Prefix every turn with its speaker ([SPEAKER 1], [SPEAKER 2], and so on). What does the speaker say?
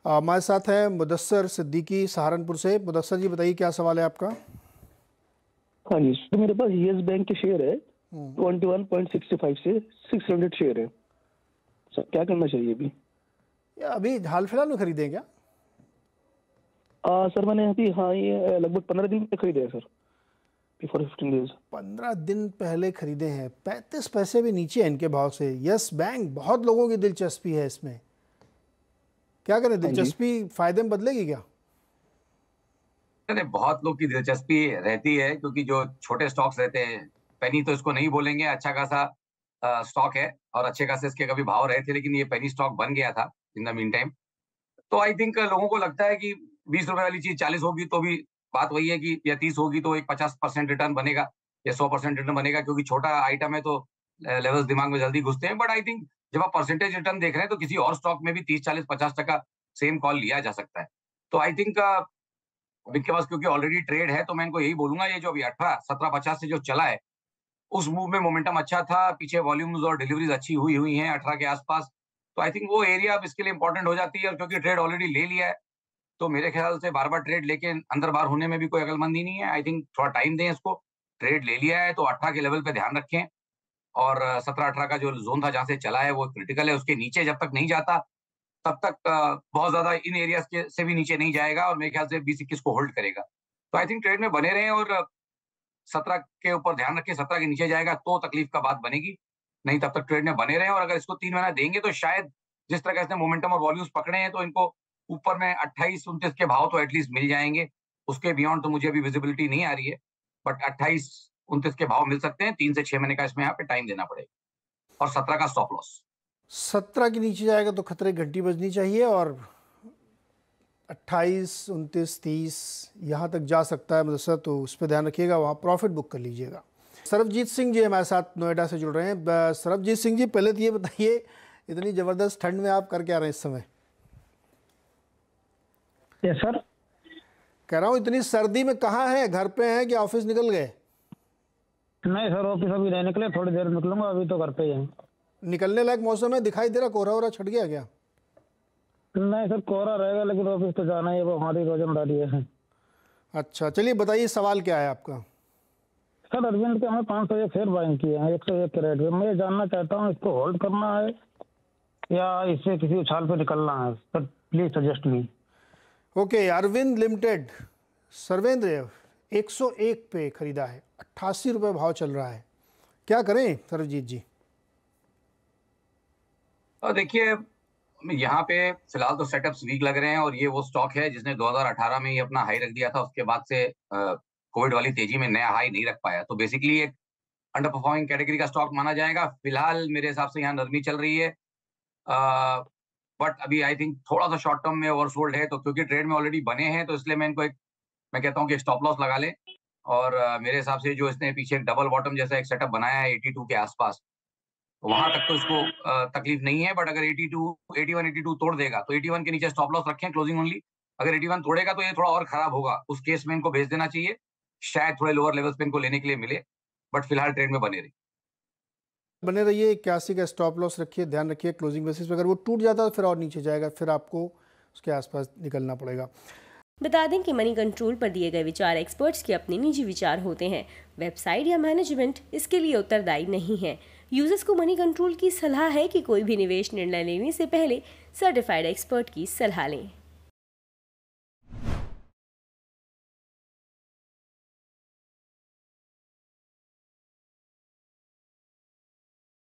[SPEAKER 1] हमारे साथ हैं मुदस्सर सिद्दीकी सहारनपुर से। मुदस्सर जी बताइए क्या सवाल है आपका।
[SPEAKER 2] हाँ जी, तो मेरे पास यस बैंक के शेयर है 21.65 से 600 शेयर है सर, क्या करना चाहिए अभी?
[SPEAKER 1] या अभी हाल फिलहाल में खरीदे क्या?
[SPEAKER 2] सर मैंने अभी ये लगभग 15 दिन पहले खरीदे हैं सर, बिफोर 15 डेज।
[SPEAKER 1] 15 दिन पहले खरीदे हैं। 35 पैसे भी नीचे है इनके भाव से। यस बैंक, बहुत लोगों की दिलचस्पी है इसमें, क्या करें?
[SPEAKER 2] हाँ जी।
[SPEAKER 1] दिलचस्पी फायदे में बदलेगी क्या?
[SPEAKER 3] अरे बहुत लोग की दिलचस्पी रहती है, क्योंकि जो छोटे स्टॉक्स रहते हैं, पेनी तो इसको नहीं बोलेंगे, अच्छा खासा स्टॉक है और अच्छे खासे इसके कभी भाव रहे थे, लेकिन ये पेनी स्टॉक बन गया था इन द मीन टाइम। तो आई थिंक लोगों को लगता है कि 20 रुपए वाली चीज 40 होगी तो भी बात वही है कि, या 30 होगी तो एक 50% रिटर्न बनेगा या 100% रिटर्न बनेगा, क्योंकि छोटा आइटम है तो लेवल्स दिमाग में जल्दी घुसते हैं। बट आई थिंक जब आप परसेंटेज रिटर्न देख रहे हैं तो किसी और स्टॉक में भी 30, 40, 50% सेम कॉल लिया जा सकता है। तो आई थिंक इनके पास क्योंकि ऑलरेडी ट्रेड है, तो मैं इनको यही बोलूंगा, ये जो अभी 18, 17, 50 से जो चला है, उस मूव में मोमेंटम अच्छा था, पीछे वॉल्यूम्स और डिलीवरीज अच्छी हुई हुई हैं 18 के आसपास। तो आई थिंक वो एरिया अब इसके लिए इंपॉर्टेंट हो जाती है, और क्योंकि ट्रेड ऑलरेडी ले लिया है, तो मेरे ख्याल से बार बार ट्रेड लेके अंदर बाहर होने में भी कोई अकलमंदी नहीं है। आई थिंक थोड़ा टाइम दें इसको। ट्रेड ले लिया है तो 18 के लेवल पे ध्यान रखें, और 17, 18 का जो जोन था जहां से चला है वो क्रिटिकल है, उसके नीचे जब तक नहीं जाता तब तक बहुत ज्यादा इन एरियाज के से भी नीचे नहीं जाएगा, और मेरे ख्याल से 20, 21 को होल्ड करेगा। तो आई थिंक ट्रेड में बने रहें, और 17 के ऊपर ध्यान रखें। 17 के नीचे जाएगा तो तकलीफ का बात बनेगी, नहीं तब तक ट्रेड में बने रहें। और अगर इसको 3 महीना देंगे तो शायद जिस तरह से इसने मोमेंटम और वॉल्यूम्स पकड़े हैं, तो इनको ऊपर में 28, 29 के भाव तो एटलीस्ट मिल जाएंगे। उसके बियॉन्ड तो मुझे अभी विजिबिलिटी नहीं आ रही है, बट 28, 29 के भाव मिल सकते हैं। 3 से 6 महीने का इसमें यहाँ पे टाइम देना पड़ेगा, और 17 का स्टॉप लॉस।
[SPEAKER 1] 17 के नीचे जाएगा तो खतरे की घंटी बजनी चाहिए, और 28, 29, 30 यहाँ तक जा सकता है मुदस्सर, तो उस पर ध्यान रखिएगा, वहाँ प्रॉफिट बुक कर लीजिएगा। सरबजीत सिंह जी हमारे साथ नोएडा से जुड़ रहे हैं। सरबजीत सिंह जी, पहले तो ये बताइए, इतनी ज़बरदस्त ठंड में आप कर क्या रहे हैं इस समय?
[SPEAKER 2] Yes sir.
[SPEAKER 1] कह रहा हूँ इतनी सर्दी में कहाँ हैं, घर पे हैं कि ऑफिस निकल गए?
[SPEAKER 2] नहीं सर, ऑफिस अभी नहीं निकले, थोड़ी देर निकलूंगा, अभी तो घर पे ही है।
[SPEAKER 1] निकलने लायक मौसम है? दिखाई दे रहा कोहरा वोहरा छट गया क्या?
[SPEAKER 2] नहीं सर, कोहरा रहेगा, लेकिन ऑफिस तो जाना ही है, वो हमारी रोजमर्रा है।
[SPEAKER 1] अच्छा, चलिए बताइए सवाल क्या है आपका।
[SPEAKER 2] सर अरविंद के हमें 501 शेयर बाइंग किए हैं 101 के रेट में। मैं जानना चाहता हूँ इसको होल्ड करना है या इससे किसी उछाल पे निकलना है sir, please suggest me.
[SPEAKER 1] Okay, Arvind limited, Sarvendra 101 पे खरीदा है, 88 रुपये भाव चल रहा है, क्या करें सरबजीत जी?
[SPEAKER 3] देखिए, यहाँ पे फिलहाल तो सेटअप्स वीक लग रहे हैं, और ये वो स्टॉक है जिसने 2018 में ही अपना हाई रख दिया था, उसके बाद से कोविड वाली तेजी में नया हाई नहीं रख पाया। तो बेसिकली एक अंडर परफॉर्मिंग कैटेगरी का स्टॉक माना जाएगा। फिलहाल मेरे हिसाब से यहाँ नरमी चल रही है, बट अभी आई थिंक थोड़ा सा शॉर्ट टर्म में ओवरसोल्ड है। तो क्योंकि ट्रेड में ऑलरेडी बने हैं, तो इसलिए मैं कहता हूँ कि एक स्टॉप लॉस लगा लें। और मेरे हिसाब से जो इसने पीछे एक डबल बॉटम जैसा एक सेटअप बनाया है 82 के आसपास, वहां तक तो इसको तकलीफ नहीं है। बट अगर 82, 81, 82 तोड़ देगा तो 81 के नीचे स्टॉप लॉस रखें, क्लोजिंग ओनली। अगर 81 तोड़ेगा तो ये थोड़ा और खराब होगा, उस केस में इनको भेज देना चाहिए, शायद थोड़े लोअर लेवल्स पे इनको लेने के लिए मिले। बट फिलहाल ट्रेड में
[SPEAKER 1] बने रहिए। 81 का स्टॉप लॉस रखिए, ध्यान रखिए क्लोजिंग बेसिस पे। अगर वो टूट जाता है तो फिर और नीचे जाएगा, फिर आपको उसके आसपास निकलना पड़ेगा।
[SPEAKER 4] बता दें कि मनी कंट्रोल पर दिए गए विचार एक्सपर्ट्स के अपने निजी विचार होते हैं। वेबसाइट या मैनेजमेंट इसके लिए उत्तरदायी नहीं है। यूजर्स को मनी कंट्रोल की सलाह है कि कोई भी निवेश निर्णय लेने से पहले सर्टिफाइड एक्सपर्ट की सलाह लें।